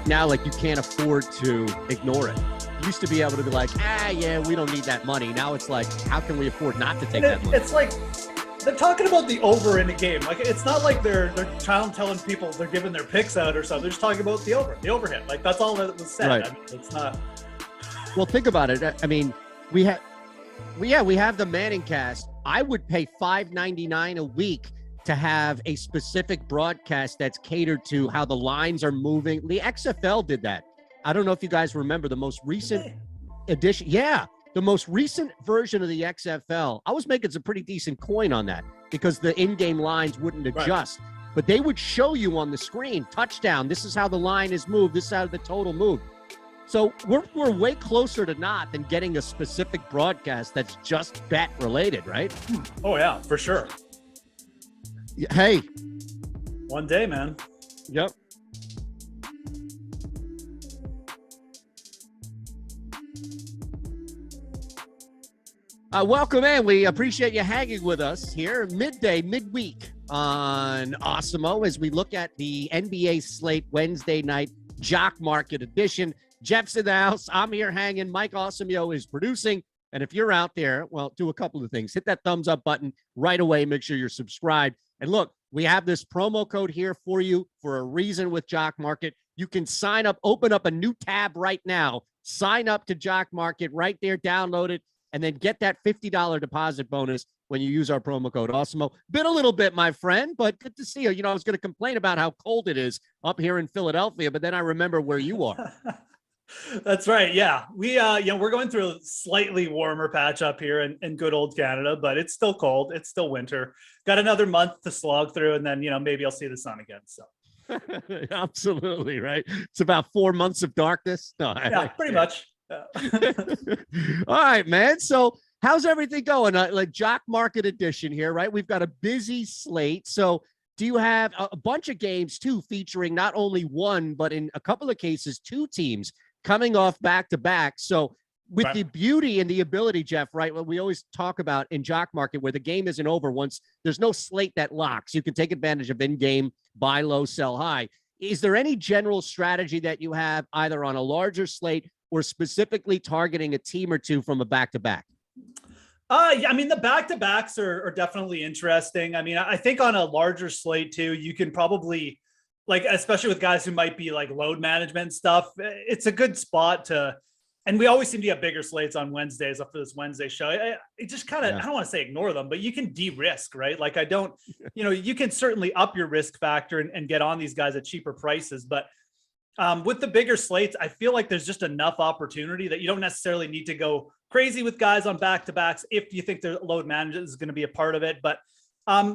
Now, like, you can't afford to ignore it. You used to be able to be like, yeah, we don't need that money. Now it's like, how can we afford not to take that money? It's like they're talking about the over in a game. Like, it's not like they're telling people they're giving their picks out or something. They're just talking about the overhit. Like, that's all that was said. Right. I mean, it's not. Well, think about it. I mean, we have the Manning cast. I would pay $5.99 a week to have a specific broadcast that's catered to how the lines are moving. The XFL did that. I don't know if you guys remember the most recent edition. Yeah, the most recent version of the XFL. I was making some pretty decent coin on that because the in-game lines wouldn't adjust. Right. But they would show you on the screen, touchdown, this is how the line is moved, this is how the total moved. So we're way closer to not than getting a specific broadcast that's just bet related, right? Oh, yeah, for sure. Hey. One day, man. Yep. Welcome in. We appreciate you hanging with us here midweek on Awesemo as we look at the NBA slate Wednesday night Jock Market edition. Geoff's in the house. I'm here hanging. Mike Awesemo is producing. And if you're out there, well, do a couple of things. Hit that thumbs up button right away. Make sure you're subscribed. And look, we have this promo code here for you for a reason with Jock Market. You can sign up, open up a new tab right now. Sign up to Jock Market right there, download it, and then get that $50 deposit bonus when you use our promo code Awesemo. Been a little bit, my friend, but good to see you. You know, I was going to complain about how cold it is up here in Philadelphia, but then I remember where you are. That's right. Yeah. We're going through a slightly warmer patch up here in good old Canada, but it's still cold. It's still winter. Got another month to slog through, and then, maybe I'll see the sun again. So. Absolutely. Right. It's about 4 months of darkness. No, yeah, pretty much. Yeah. All right, man. So how's everything going? Like Jock Market edition here, right? We've got a busy slate. So do you have a bunch of games too, featuring not only one, but in a couple of cases, two teams coming off back to back? So with the beauty and the ability, Geoff, right? What we always talk about in Jock Market, where the game isn't over once there's no slate that locks. You can take advantage of in-game, buy low, sell high. Is there any general strategy that you have either on a larger slate or specifically targeting a team or two from a back-to-back? Yeah, I mean, the back-to-backs are definitely interesting. I mean, I think on a larger slate too, you can probably, like, especially with guys who might be like load management stuff, it's a good spot to, and we always seem to get bigger slates on Wednesdays up for this Wednesday show. It just kind of, I don't want to say ignore them, but you can de-risk, right? Like you can certainly up your risk factor and get on these guys at cheaper prices. But with the bigger slates, I feel like there's just enough opportunity that you don't necessarily need to go crazy with guys on back-to-backs if you think their load management is going to be a part of it. But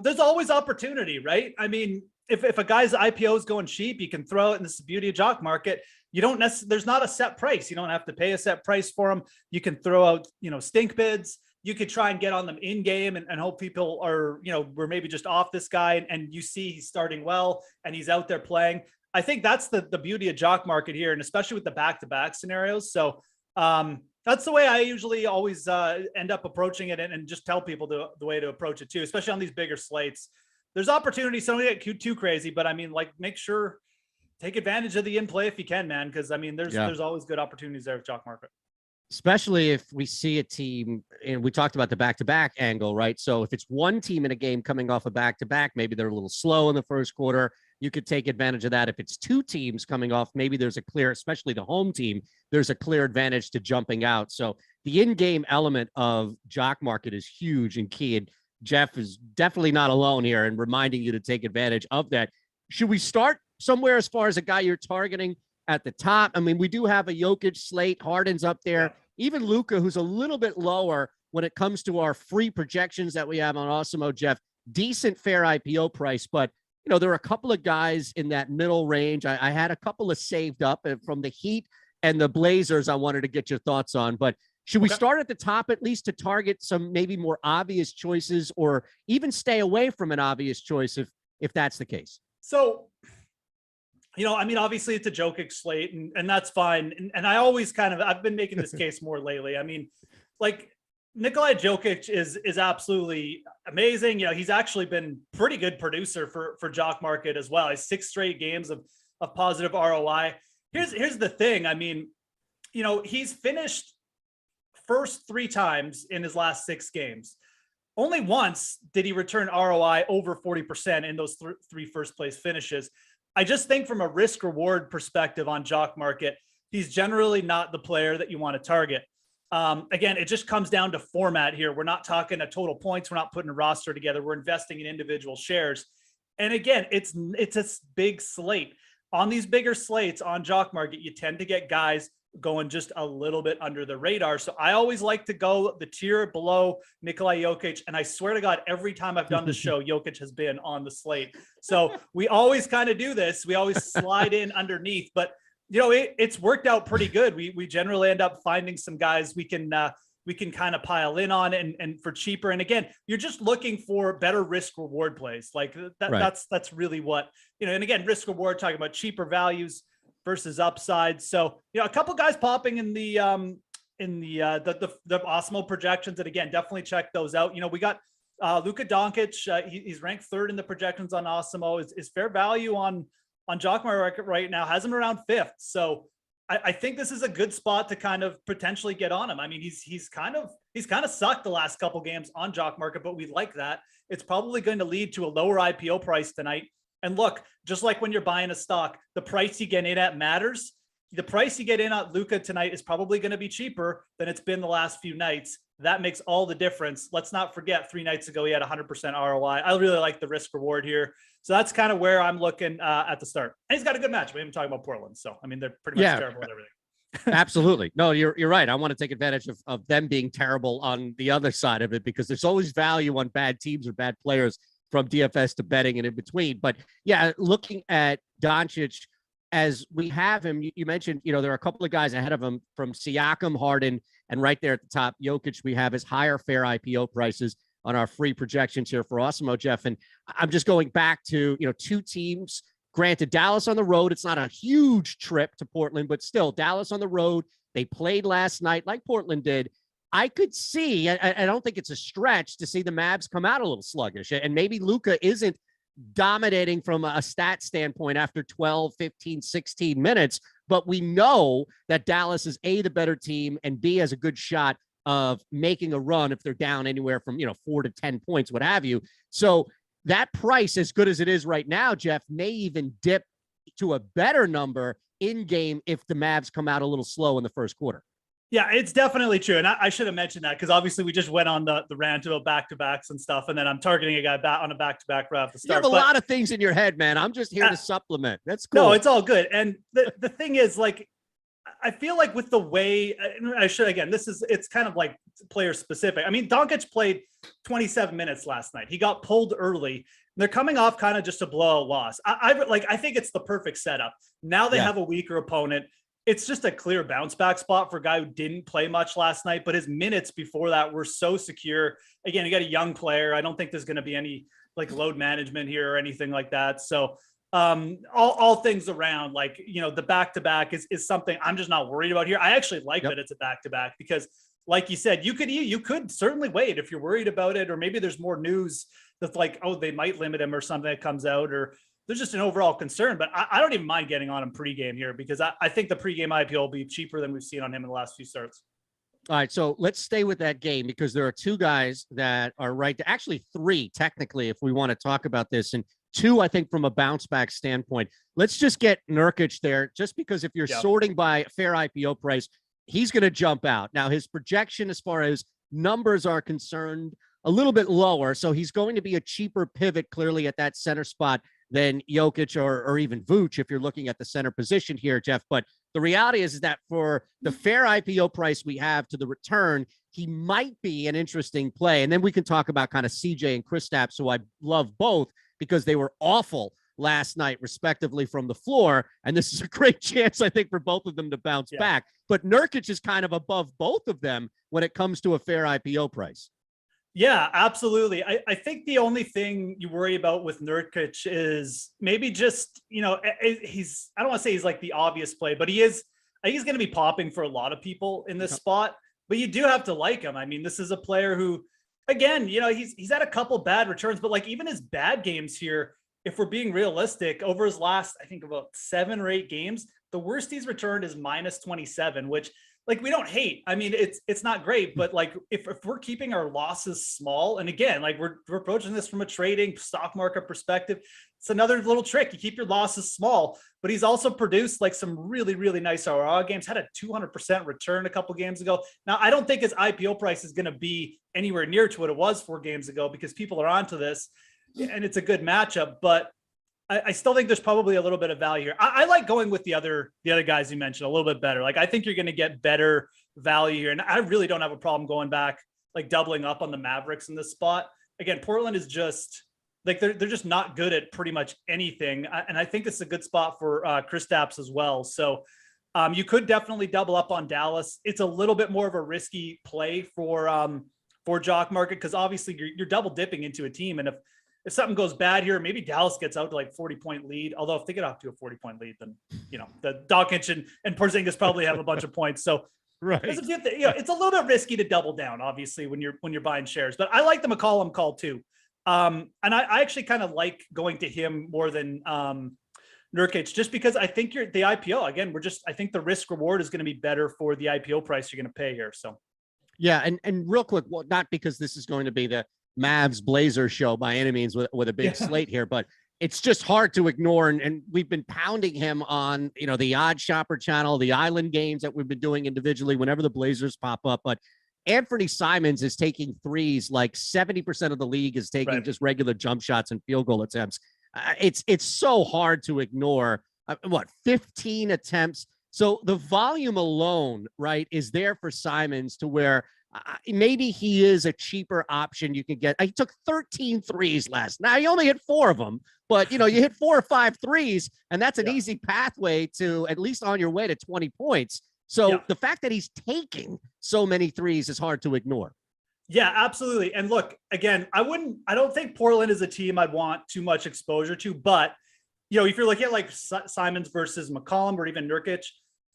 there's always opportunity, right? I mean, if a guy's IPO is going cheap, you can throw it, and this is the beauty of Jock market. You don't necessarily, there's not a set price. You don't have to pay a set price for them. You can throw out, stink bids. You could try and get on them in game and hope people are, we're maybe just off this guy, and you see he's starting well and he's out there playing. I think that's the beauty of Jock market here, and especially with the back-to-back scenarios. So that's the way I usually always end up approaching it, and just tell people the way to approach it too, especially on these bigger slates. There's opportunities. Some get too crazy, but I mean, like, make sure, take advantage of the in play if you can, man. Cause I mean, there's always good opportunities there with Jock market. Especially if we see a team, and we talked about the back-to-back angle, right? So if it's one team in a game coming off a back-to-back, maybe they're a little slow in the first quarter, you could take advantage of that. If it's two teams coming off, maybe there's a clear, especially the home team, there's a clear advantage to jumping out. So the in-game element of Jock market is huge and key. And Geoff is definitely not alone here in reminding you to take advantage of that. Should we start somewhere as far as a guy you're targeting at the top? I mean, we do have a Jokic slate, Harden's up there, even Luka, who's a little bit lower when it comes to our free projections that we have on Awesemo, Geoff. Decent fair IPO price, but there are a couple of guys in that middle range. I had a couple of saved up from the Heat and the Blazers I wanted to get your thoughts on, but should we start at the top at least to target some maybe more obvious choices, or even stay away from an obvious choice if that's the case? So, I mean, obviously it's a Jokic slate, and that's fine. And I always I've been making this case more lately. I mean, like, Nikola Jokic is absolutely amazing. He's actually been pretty good producer for Jock market as well. He's 6 straight games of positive ROI. Here's the thing. I mean, he's finished first 3 times in his last 6 games. Only once did he return ROI over 40% in those 3 first place finishes. I just think from a risk reward perspective on Jock market, he's generally not the player that you want to target. Again, it just comes down to format here. We're not talking a total points. We're not putting a roster together. We're investing in individual shares. And again, it's a big slate. On these bigger slates on Jock market, you tend to get guys going just a little bit under the radar. So I always like to go the tier below Nikola Jokic. And I swear to God, every time I've done this show, Jokic has been on the slate. So we always kind of do this. We always slide in underneath, but it's worked out pretty good. We generally end up finding some guys we can kind of pile in on and for cheaper. And again, you're just looking for better risk reward plays. Like that, right. That's really what, and again, risk reward, talking about cheaper values versus upside. So, a couple guys popping in the Awesemo projections. And again, definitely check those out. We got Luka Doncic. He's ranked 3rd in the projections on Awesemo. Is fair value on Jock market right now, has him around 5th. So I think this is a good spot to kind of potentially get on him. I mean, he's kind of sucked the last couple games on Jock market, but we like that. It's probably going to lead to a lower IPO price tonight. And look, just like when you're buying a stock, the price you get in at matters. The price you get in at Luka tonight is probably going to be cheaper than it's been the last few nights. That makes all the difference. Let's not forget 3 nights ago, he had 100% ROI. I really like the risk reward here. So that's kind of where I'm looking at the start. And he's got a good match. We haven't talked about Portland. So, I mean, they're pretty much terrible at everything. Absolutely. No, you're right. I want to take advantage of them being terrible on the other side of it, because there's always value on bad teams or bad players from DFS to betting and in between. But yeah, looking at Doncic as we have him, you mentioned, there are a couple of guys ahead of him from Siakam, Harden, and right there at the top, Jokic, we have his higher fair IPO prices on our free projections here for Awesemo, Geoff. And I'm just going back to, 2 teams. Granted, Dallas on the road, it's not a huge trip to Portland, but still, Dallas on the road. They played last night like Portland did. I could see, I don't think it's a stretch to see the Mavs come out a little sluggish, and maybe Luka isn't dominating from a stat standpoint after 12, 15, 16 minutes, but we know that Dallas is A, the better team, and B, has a good shot of making a run if they're down anywhere from, 4 to 10 points, what have you. So that price, as good as it is right now, Geoff, may even dip to a better number in game if the Mavs come out a little slow in the first quarter. Yeah, it's definitely true. And I should have mentioned that, because obviously we just went on the rant about back-to-backs and stuff. And then I'm targeting a guy on a back-to-back right off the start. You have a lot of things in your head, man. I'm just here to supplement. That's cool. No, it's all good. And the thing is, like, I feel like with the way it's kind of like player specific. I mean, Doncic played 27 minutes last night. He got pulled early. They're coming off kind of just a blowout loss. I think it's the perfect setup. Now they have a weaker opponent. It's just a clear bounce back spot for a guy who didn't play much last night, but his minutes before that were so secure. Again, you got a young player. I don't think there's going to be any like load management here or anything like that. So all things around, like, you know, the back-to-back is something I'm just not worried about here. I actually like that it's a back-to-back because, like you said, you could certainly wait if you're worried about it, or maybe there's more news that's like, oh, they might limit him or something that comes out, or there's just an overall concern. But I don't even mind getting on him pregame here because I think the pregame IPO will be cheaper than we've seen on him in the last few starts. All right, so let's stay with that game because there are two guys that are right. Actually, three technically, if we want to talk about this, and two, I think, from a bounce back standpoint. Let's just get Nurkic there, just because if you're sorting by fair IPO price, he's going to jump out. Now, his projection as far as numbers are concerned, a little bit lower, so he's going to be a cheaper pivot clearly at that center spot than Jokic or even Vooch if you're looking at the center position here, Geoff. But the reality is that for the fair IPO price we have to the return, he might be an interesting play. And then we can talk about kind of CJ and Kristaps, who I love both because they were awful last night, respectively, from the floor. And this is a great chance, I think, for both of them to bounce back. But Nurkic is kind of above both of them when it comes to a fair IPO price. Yeah, absolutely. I think the only thing you worry about with Nurkic is maybe just, you know, I don't want to say he's like the obvious play, but I think he's going to be popping for a lot of people in this spot, but you do have to like him. I mean, this is a player who, again, you know, he's had a couple bad returns, but like even his bad games here, if we're being realistic, over his last, I think about 7 or 8 games, the worst he's returned is -27, which, like, we don't hate. I mean, it's not great, but like if we're keeping our losses small, and again, like we're approaching this from a trading stock market perspective, it's another little trick. You keep your losses small, but he's also produced like some really, really nice RR games, had a 200% return a couple games ago. Now, I don't think his IPO price is going to be anywhere near to what it was 4 games ago because people are onto this and it's a good matchup, but I still think there's probably a little bit of value here. I like going with the other guys you mentioned a little bit better. Like, I think you're going to get better value here. And I really don't have a problem going back, like doubling up on the Mavericks in this spot. Again, Portland is just like, they're just not good at pretty much anything. And I think it's a good spot for Kristaps as well. So you could definitely double up on Dallas. It's a little bit more of a risky play for Jock market, because obviously you're double dipping into a team. And if something goes bad here, maybe Dallas gets out to like 40-point lead. Although if they get off to a 40-point lead, then, you know, the Doncic and Porzingis probably have a bunch of points. So right, you know, it's a little bit risky to double down, obviously, when you're buying shares. But I like the McCollum call too, and I actually kind of like going to him more than Nurkic, just because I think the IPO again. I think the risk reward is going to be better for the IPO price you're going to pay here. So yeah, and real quick, well, not because this is going to be the Mavs Blazer show by any means with a big slate here, but it's just hard to ignore. And we've been pounding him on, you know, the Odd Shopper channel, the Island games that we've been doing individually whenever the Blazers pop up. But Anthony Simons is taking threes, like 70% of the league is taking just regular jump shots and field goal attempts. It's so hard to ignore. 15 attempts. So the volume alone, right, is there for Simons to where maybe he is a cheaper option you can get. He took 13 threes last night. He only hit 4 of them, but you know, you hit 4 or 5 threes, and that's an easy pathway to at least on your way to 20 points. So the fact that he's taking so many threes is hard to ignore. Yeah, absolutely. And look, again, I don't think Portland is a team I'd want too much exposure to, but you know, if you're looking at like Simons versus McCollum or even Nurkic,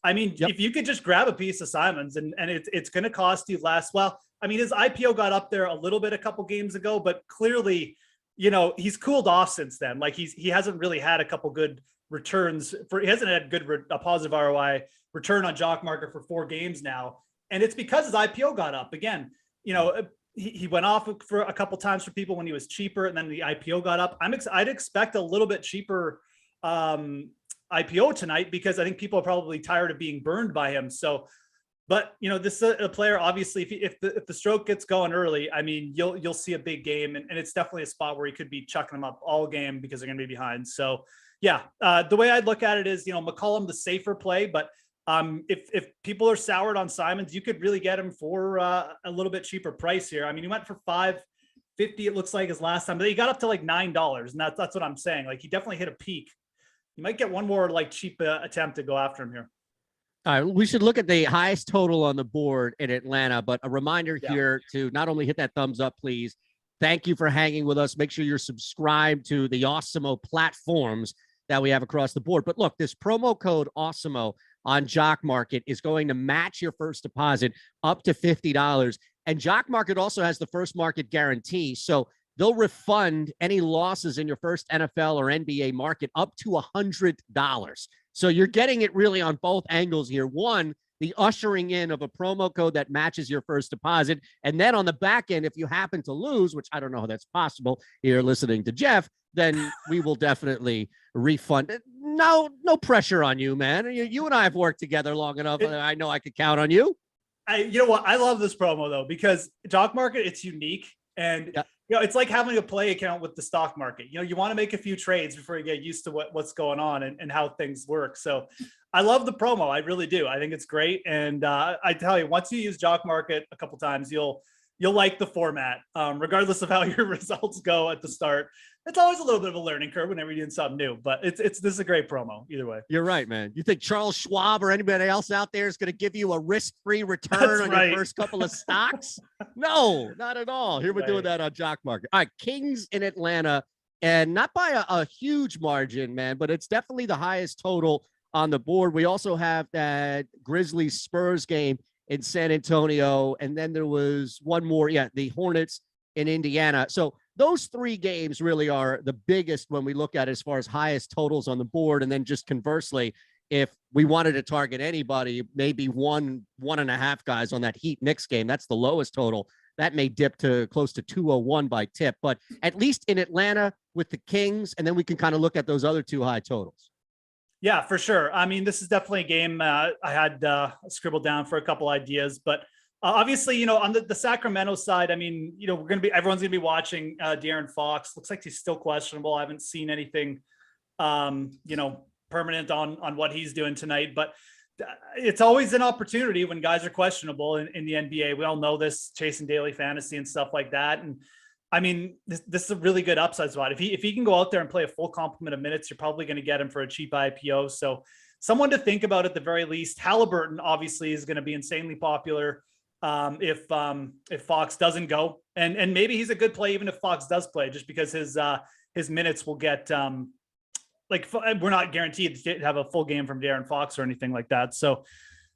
I mean, if you could just grab a piece of Simons and it's going to cost you less. Well, I mean, his IPO got up there a little bit a couple games ago, but clearly, you know, he's cooled off since then. Like he hasn't really had a couple good returns he hasn't had a positive ROI return on Jock market for 4 games now. And it's because his IPO got up again. You know, he went off for a couple times for people when he was cheaper, and then the IPO got up. I'd expect a little bit cheaper IPO tonight, because I think people are probably tired of being burned by him. So, but you know, this is a player, obviously, if the stroke gets going early, I mean, you'll see a big game, and it's definitely a spot where he could be chucking them up all game because they're going to be behind. So yeah, the way I'd look at it is, you know, McCollum, the safer play, but if people are soured on Simons, you could really get him for a little bit cheaper price here. I mean, he went for 5 $50, it looks like, his last time, but he got up to like $9, and that's what I'm saying. Like, he definitely hit a peak. You might get one more like cheap attempt to go after him here. All right, we should look at the highest total on the board in Atlanta, but a reminder here to not only hit that thumbs up, please. Thank you for hanging with us. Make sure you're subscribed to the Awesemo platforms that we have across the board. But look, this promo code Awesemo on Jock Market is going to match your first deposit up to $50. And Jock Market also has the first market guarantee. So they'll refund any losses in your first NFL or NBA market up to $100. So you're getting it really on both angles here. One, the ushering in of a promo code that matches your first deposit. And then on the back end, if you happen to lose, which I don't know how that's possible here listening to Geoff, then we will definitely refund it. No pressure on you, man. You and I have worked together long enough. I know I could count on you. You know what? I love this promo though, because Jock Market, it's unique. And you know, it's like having a play account with the stock market. You know, you want to make a few trades before you get used to what's going on and how things work. So I love the promo. I really do. I think it's great. And I tell you, once you use Jock Market a couple times, you'll like the format, regardless of how your results go at the start. It's always a little bit of a learning curve whenever you're doing something new, but this is a great promo either way. You're right, man. You think Charles Schwab or anybody else out there is going to give you a risk-free return on your first couple of stocks? No, not at all. Here we're doing that on Jock Market. All right, Kings in Atlanta, and not by a huge margin, man, but it's definitely the highest total on the board. We also have that Grizzlies Spurs game in San Antonio, and then there was one more, the Hornets in Indiana. So those three games really are the biggest when we look at it as far as highest totals on the board. And then just conversely, if we wanted to target anybody, maybe one and a half guys on that Heat Knicks game, that's the lowest total. That may dip to close to 201 by tip, but at least in Atlanta with the Kings, and then we can kind of look at those other two high totals. Yeah, for sure. I mean, this is definitely a game I had scribbled down for a couple ideas, but obviously, you know, on the Sacramento side, I mean, you know, everyone's gonna be watching De'Aaron Fox. Looks like he's still questionable. I haven't seen anything, you know, permanent on what he's doing tonight, but it's always an opportunity when guys are questionable in the NBA. We all know this, chasing daily fantasy and stuff like that. And I mean, this is a really good upside spot. If he can go out there and play a full complement of minutes, you're probably going to get him for a cheap IPO. So someone to think about at the very least. Halliburton obviously is going to be insanely popular if Fox doesn't go, and maybe he's a good play even if Fox does play, just because his minutes will get like, we're not guaranteed to have a full game from De'Aaron Fox or anything like that. So,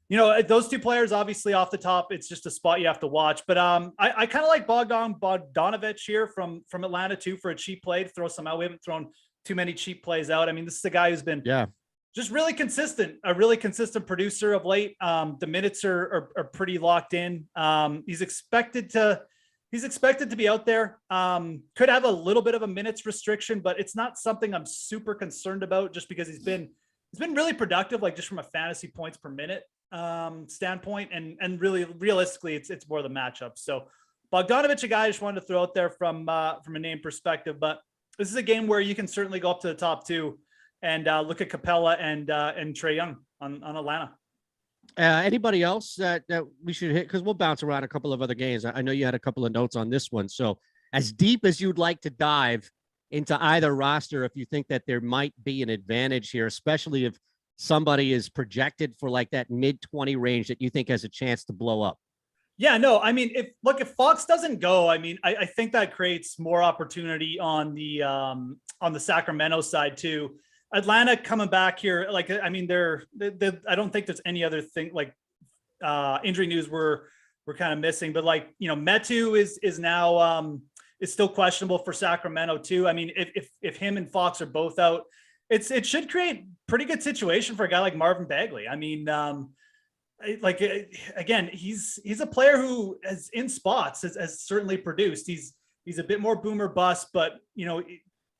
you know, those two players, obviously off the top, it's just a spot you have to watch. But I kind of like Bogdanovic here from Atlanta too, for a cheap play to throw some out. We haven't thrown too many cheap plays out. I mean, this is a guy who's been just really consistent, a really consistent producer of late. The minutes are pretty locked in. He's expected to be out there. Could have a little bit of a minutes restriction, but it's not something I'm super concerned about, just because he's been really productive, like just from a fantasy points per minute standpoint, and really realistically, it's more the matchup. So Bogdanovic, a guy I just wanted to throw out there from a name perspective, but this is a game where you can certainly go up to the top two and look at Capella and Trae Young on Atlanta. Anybody else that we should hit? Because we'll bounce around a couple of other games. I know you had a couple of notes on this one. So as deep as you'd like to dive into either roster, if you think that there might be an advantage here, especially if somebody is projected for like that mid-20 range that you think has a chance to blow up. Yeah, no, I mean, if Fox doesn't go, I mean, I think that creates more opportunity on the Sacramento side too. Atlanta coming back here, like, I mean, I don't think there's any other thing like injury news we're kind of missing, but like, you know, Metu is now is still questionable for Sacramento too. I mean, if him and Fox are both out, it should create pretty good situation for a guy like Marvin Bagley. I mean, like, again, he's a player who has in spots has certainly produced. He's a bit more boomer bust, but you know,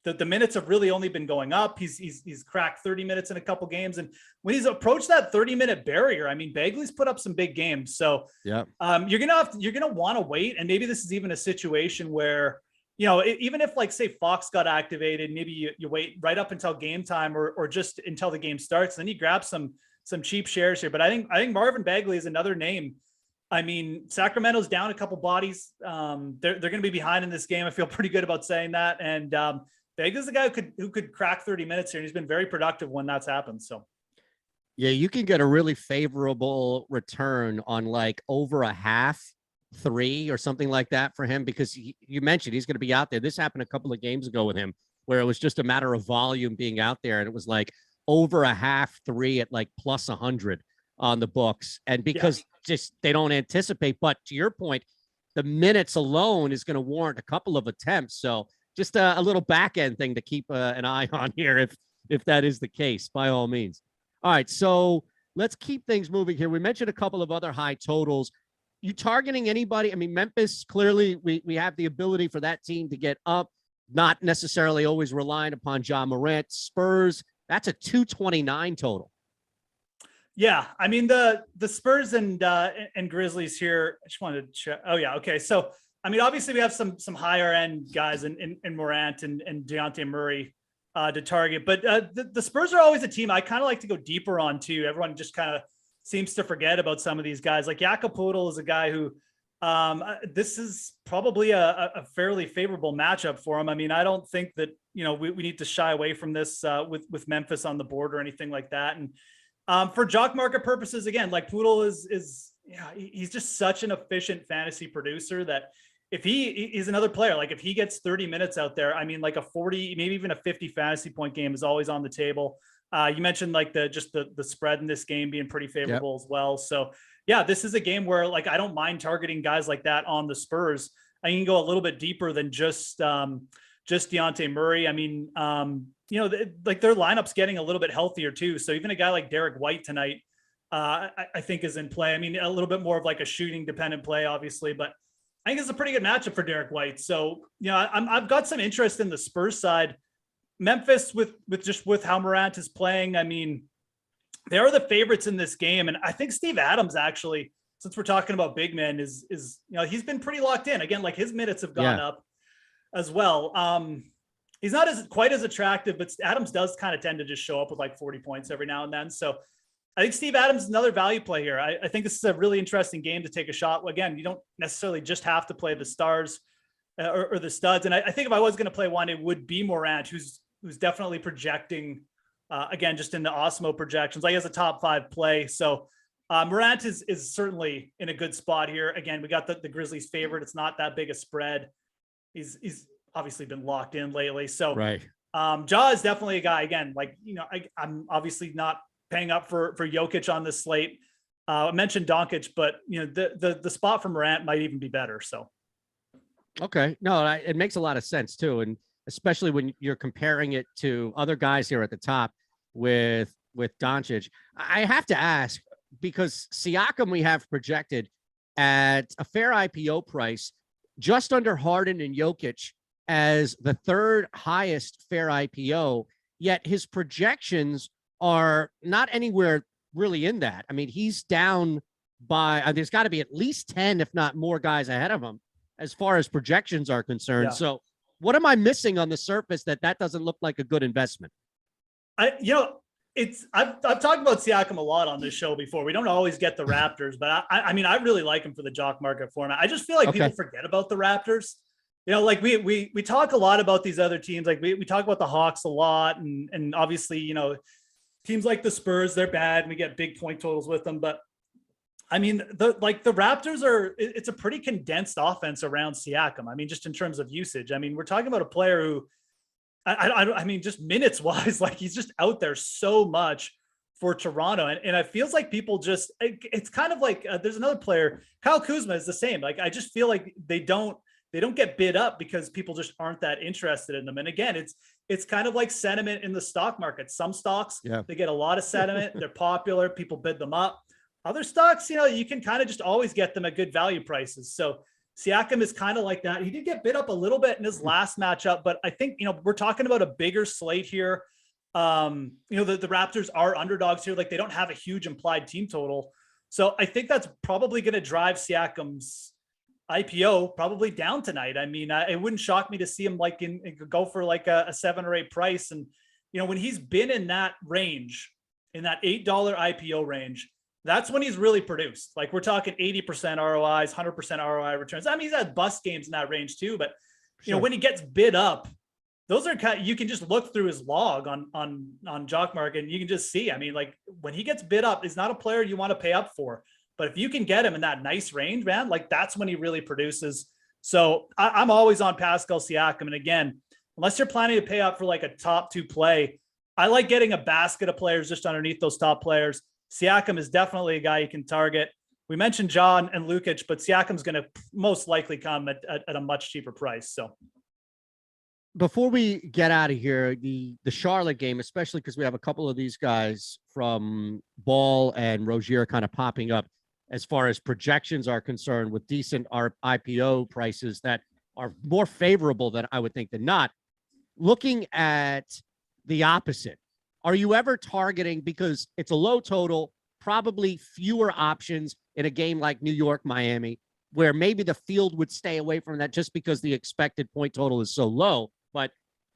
the minutes have really only been going up. He's cracked 30 minutes in a couple games, and when he's approached that 30-minute barrier, I mean, Bagley's put up some big games. So you're gonna want to wait, and maybe this is even a situation where, you know, even if like say Fox got activated, maybe you wait right up until game time or just until the game starts, then you grab some cheap shares here. But I think Marvin Bagley is another name I mean, Sacramento's down a couple bodies. They're going to be behind in this game. I feel pretty good about saying that. And Vegas is a guy who could crack 30 minutes here, and he's been very productive when that's happened. So, yeah, you can get a really favorable return on like over a half 3 or something like that for him, because you mentioned he's going to be out there. This happened a couple of games ago with him, where it was just a matter of volume being out there, and it was like over a half 3 at like plus 100 on the books. And because just they don't anticipate, but to your point, the minutes alone is going to warrant a couple of attempts. So just a little back end thing to keep an eye on here, if that is the case, by all means. All right, so let's keep things moving here. We mentioned a couple of other high totals. You targeting anybody? I mean, Memphis, clearly we have the ability for that team to get up, not necessarily always relying upon Ja Morant. Spurs, that's a 229 total. Yeah, I mean the Spurs and Grizzlies here. I just wanted to check. Oh yeah, okay. So I mean, obviously we have some higher end guys in Morant and Dejounte Murray to target, but the Spurs are always a team I kind of like to go deeper on too. Everyone just kind of seems to forget about some of these guys. Like Jakob Poeltl is a guy who this is probably a fairly favorable matchup for him. I mean, I don't think that we need to shy away from this with Memphis on the board or anything like that. And for jock market purposes, again, like Poodle he's just such an efficient fantasy producer that if he's another player, like if he gets 30 minutes out there, I mean, like a 40, maybe even a 50 fantasy point game is always on the table. You mentioned like the spread in this game being pretty favorable as well. So yeah, this is a game where like, I don't mind targeting guys like that on the Spurs. I can go a little bit deeper than just Dejounte Murray. I mean, like their lineup's getting a little bit healthier too. So even a guy like Derek White tonight, I think is in play. I mean, a little bit more of like a shooting dependent play, obviously, but I think it's a pretty good matchup for Derek White. So, I've got some interest in the Spurs side. Memphis with how Morant is playing. I mean, they are the favorites in this game. And I think Steve Adams, actually, since we're talking about big men, is he's been pretty locked in. Again, like his minutes have gone up as well. He's not quite as attractive, but Adams does kind of tend to just show up with like 40 points every now and then. So I think Steve Adams is another value play here. I think this is a really interesting game to take a shot. Again, you don't necessarily just have to play the stars or the studs. And I think if I was going to play one, it would be Morant, who's definitely projecting, again, just in the Awesemo projections, like as a top 5 play. So Morant is certainly in a good spot here. Again, we got the Grizzlies favorite. It's not that big a spread. He's obviously been locked in lately. So right. Ja is definitely a guy, again, like, I'm obviously not paying up for Jokic on this slate. I mentioned Doncic, but the spot for Morant might even be better. So. Okay. No, it makes a lot of sense too. And especially when you're comparing it to other guys here at the top with Doncic. I have to ask, because Siakam we have projected at a fair IPO price, just under Harden and Jokic as the third highest fair IPO, yet his projections are not anywhere really in that. I mean, he's down by, there's got to be at least 10, if not more guys ahead of him as far as projections are concerned. Yeah. So what am I missing on the surface that doesn't look like a good investment? I've talked about Siakam a lot on this show before. We don't always get the Raptors, but I mean, I really like him for the jock market format. I just feel like people forget about the Raptors. Like we talk a lot about these other teams. Like we talk about the Hawks a lot, and obviously, teams like the Spurs, they're bad and we get big point totals with them. But I mean, the Raptors it's a pretty condensed offense around Siakam. I mean, just in terms of usage, I mean, we're talking about a player who, I mean, just minutes wise, like he's just out there so much for Toronto. And it feels like people it's kind of like there's another player, Kyle Kuzma is the same. Like, I just feel like they don't get bid up because people just aren't that interested in them. And again, it's kind of like sentiment in the stock market. Some stocks, they get a lot of sentiment. They're popular. People bid them up. Other stocks, you can kind of just always get them at good value prices. So Siakam is kind of like that. He did get bid up a little bit in his last matchup, but I think, we're talking about a bigger slate here. The Raptors are underdogs here. Like, they don't have a huge implied team total. So I think that's probably going to drive Siakam's IPO probably down tonight. I mean, it wouldn't shock me to see him go for like a 7 or 8 price. And, when he's been in that range, in that $8 IPO range, that's when he's really produced. Like we're talking 80% ROIs, 100% ROI returns. I mean, he's had bust games in that range too, but you know, when he gets bid up, those are kind of, you can just look through his log on Jock Market and you can just see, I mean, like when he gets bid up, he's not a player you want to pay up for, but if you can get him in that nice range, man, like that's when he really produces. So I'm always on Pascal Siakam. And again, unless you're planning to pay up for like a top 2 play, I like getting a basket of players just underneath those top players. Siakam is definitely a guy you can target. We mentioned John and Lukic, but Siakam's going to most likely come at a much cheaper price. So before we get out of here, the Charlotte game, especially because we have a couple of these guys from Ball and Rozier kind of popping up as far as projections are concerned with decent IPO prices that are more favorable than I would think than not. Looking at the opposite, are you ever targeting, because it's a low total, probably fewer options in a game like New York, Miami, where maybe the field would stay away from that just because the expected point total is so low, but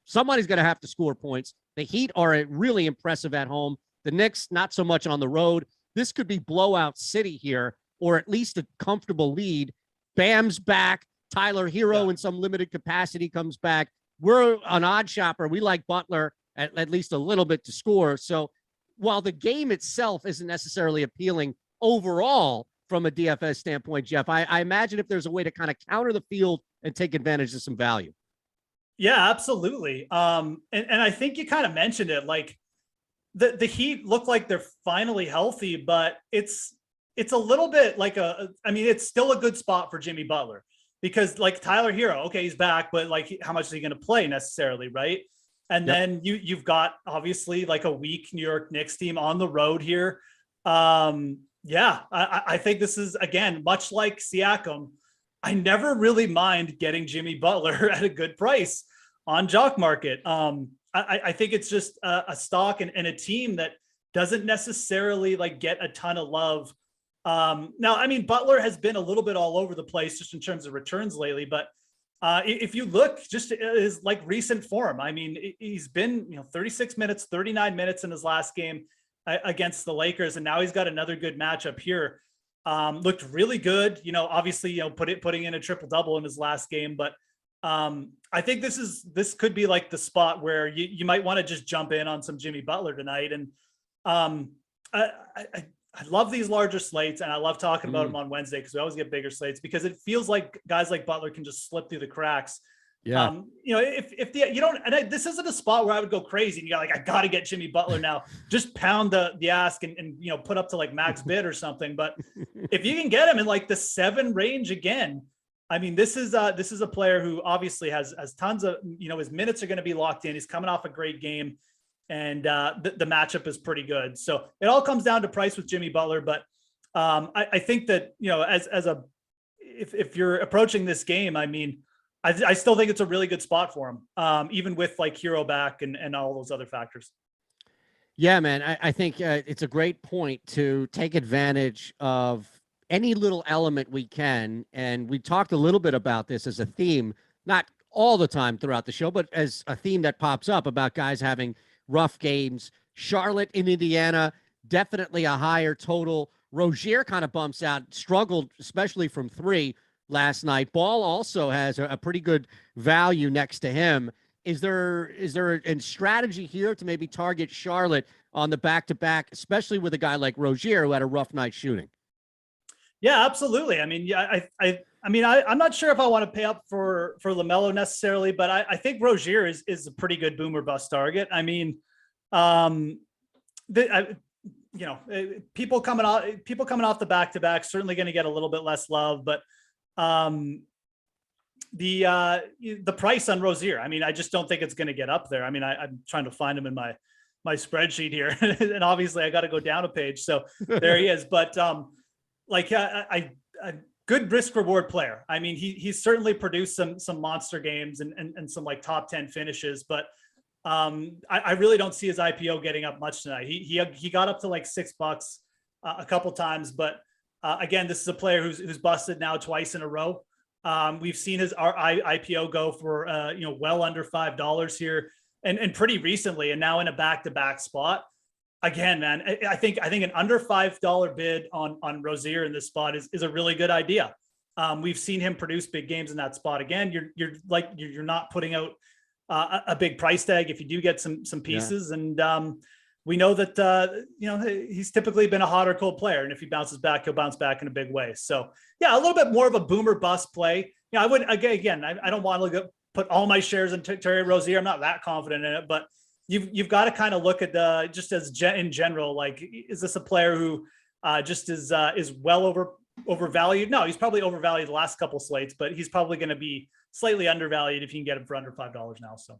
somebody's going to have to score points. The Heat are really impressive at home. The Knicks, not so much on the road. This could be blowout city here, or at least a comfortable lead. Bam's back. Tyler Hero in some limited capacity comes back. We're an odd shopper. We like Butler at least a little bit to score. So while the game itself isn't necessarily appealing overall from a DFS standpoint, Geoff, I imagine if there's a way to kind of counter the field and take advantage of some value. Yeah, absolutely. And I think you kind of mentioned it, like the Heat look like they're finally healthy, but it's a little bit like it's still a good spot for Jimmy Butler because like Tyler Hero, okay, he's back, but like how much is he going to play necessarily, right? And then you've got obviously like a weak New York Knicks team on the road here. I think this is, again, much like Siakam, I never really mind getting Jimmy Butler at a good price on Jock Market. I think it's just a stock and a team that doesn't necessarily like get a ton of love. Now, I mean, Butler has been a little bit all over the place just in terms of returns lately, but if you look just his like recent form, I mean, he's been, 36 minutes, 39 minutes in his last game against the Lakers. And now he's got another good matchup here. Looked really good, obviously, putting in a triple double in his last game, but I think this could be like the spot where you might want to just jump in on some Jimmy Butler tonight. And I love these larger slates, and I love talking about them on Wednesday because we always get bigger slates because it feels like guys like Butler can just slip through the cracks. Yeah. This isn't a spot where I would go crazy and you got like, I got to get Jimmy Butler now, just pound the ask and put up to like max bid or something. But if you can get him in like the 7 range again, I mean, this is a player who obviously has tons of, his minutes are going to be locked in. He's coming off a great game. And the matchup is pretty good. So it all comes down to price with Jimmy Butler. But I think that, if you're approaching this game, I mean, I still think it's a really good spot for him, even with like Hero back and all those other factors. Yeah, man, I think it's a great point to take advantage of any little element we can. And we talked a little bit about this as a theme, not all the time throughout the show, but as a theme that pops up about guys having rough games. Charlotte in Indiana, definitely a higher total. Rozier kind of bumps out, struggled, especially from 3 last night. Ball also has a pretty good value next to him. Is there a strategy here to maybe target Charlotte on the back-to-back, especially with a guy like Rozier who had a rough night shooting? Yeah, absolutely. I mean, I'm not sure if I want to pay up for LaMelo necessarily, but I think Rozier is a pretty good boomer bust target. I mean, people coming off the back-to-back certainly going to get a little bit less love, but the price on Rozier, I mean, I just don't think it's going to get up there. I mean, I'm trying to find him in my spreadsheet here, and obviously I got to go down a page. So there he is, but a good risk reward player. I mean, he's certainly produced some monster games and some like top 10 finishes, but I really don't see his IPO getting up much tonight. He got up to like $6 a couple times, but again, this is a player who's busted now twice in a row. We've seen our IPO go for well under $5 here and pretty recently, and now in a back-to-back spot. Again, man, I think an under $5 bid on Rozier in this spot is a really good idea. We've seen him produce big games in that spot. Again, you're not putting out a big price tag if you do get some pieces, and we know that he's typically been a hot or cold player, and if he bounces back, he'll bounce back in a big way. So yeah, a little bit more of a boomer bust play. I would again, I don't want to put all my shares in Terry Rozier. I'm not that confident in it, but you've got to kind of look at just in general, like, is this a player who just is well overvalued? No, he's probably overvalued the last couple slates, but he's probably going to be slightly undervalued if you can get him for under $5 now. So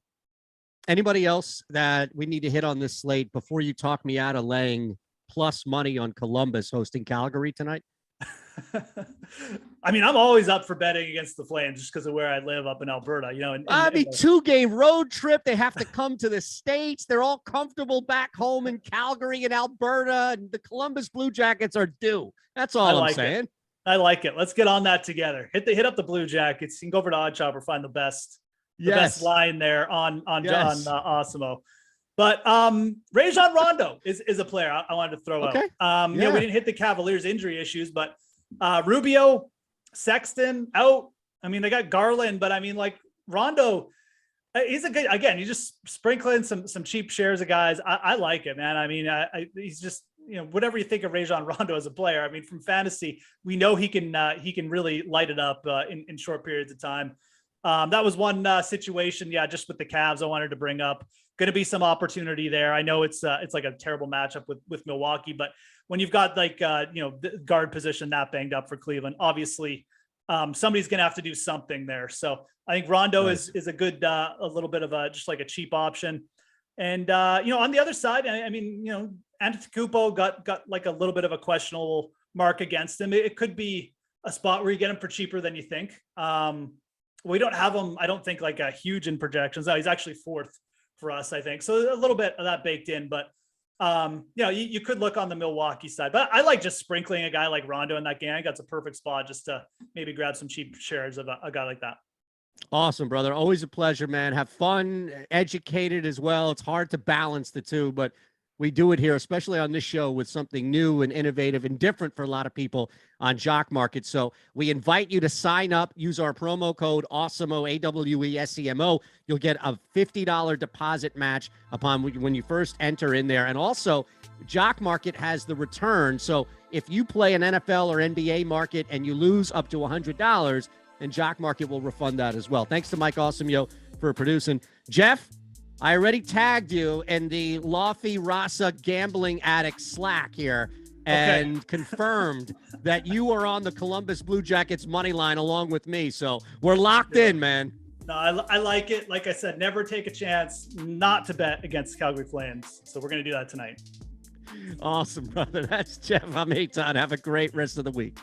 anybody else that we need to hit on this slate before you talk me out of laying plus money on Columbus hosting Calgary tonight? I mean, I'm always up for betting against the Flames just because of where I live up in Alberta, and 2-game road trip. They have to come to the States. They're all comfortable back home in Calgary and Alberta, and the Columbus Blue Jackets are due. That's all I'm saying. I like it. Let's get on that together. Hit up the Blue Jackets. You can go over to OddsShopper, find the best line there on Awesemo. But Rajon Rondo is a player I wanted to throw out. We didn't hit the Cavaliers injury issues, but Rubio, Sexton out. I mean, they got Garland, but I mean, like, Rondo, he's a good, again, you just sprinkling some cheap shares of guys. I like it, man. I mean, he's just, whatever you think of Rajon Rondo as a player, I mean, from fantasy, we know he can really light it up in short periods of time. That was one situation, just with the Cavs I wanted to bring up. Going to be some opportunity there. I know it's like a terrible matchup with Milwaukee, but when you've got the guard position that banged up for Cleveland, obviously somebody's going to have to do something there. So I think Rondo is a good, a little bit of just like a cheap option. And on the other side, I mean, Antetokounmpo got like a little bit of a questionable mark against him. It could be a spot where you get him for cheaper than you think. We don't have him, I don't think, like a huge in projections. No, he's actually fourth for us, I think. So a little bit of that baked in, but you could look on the Milwaukee side, but I like just sprinkling a guy like Rondo in that game. I think that's a perfect spot just to maybe grab some cheap shares of a guy like that. Awesome, brother. Always a pleasure, man. Have fun, educated as well. It's hard to balance the two, but we do it here, especially on this show, with something new and innovative and different for a lot of people on Jock Market. So we invite you to sign up, use our promo code Awesemo, AWESEMO. You'll get a $50 deposit match upon when you first enter in there. And also, Jock Market has the return. So if you play an NFL or NBA market and you lose up to $100, then Jock Market will refund that as well. Thanks to Mike Awesemo for producing. Geoff, I already tagged you in the Lofty Rasa Gambling Addict Slack here and confirmed that you are on the Columbus Blue Jackets money line along with me. So we're locked in, man. No, I like it. Like I said, never take a chance not to bet against the Calgary Flames. So we're going to do that tonight. Awesome, brother. That's Geoff. I'm Eytan. Have a great rest of the week.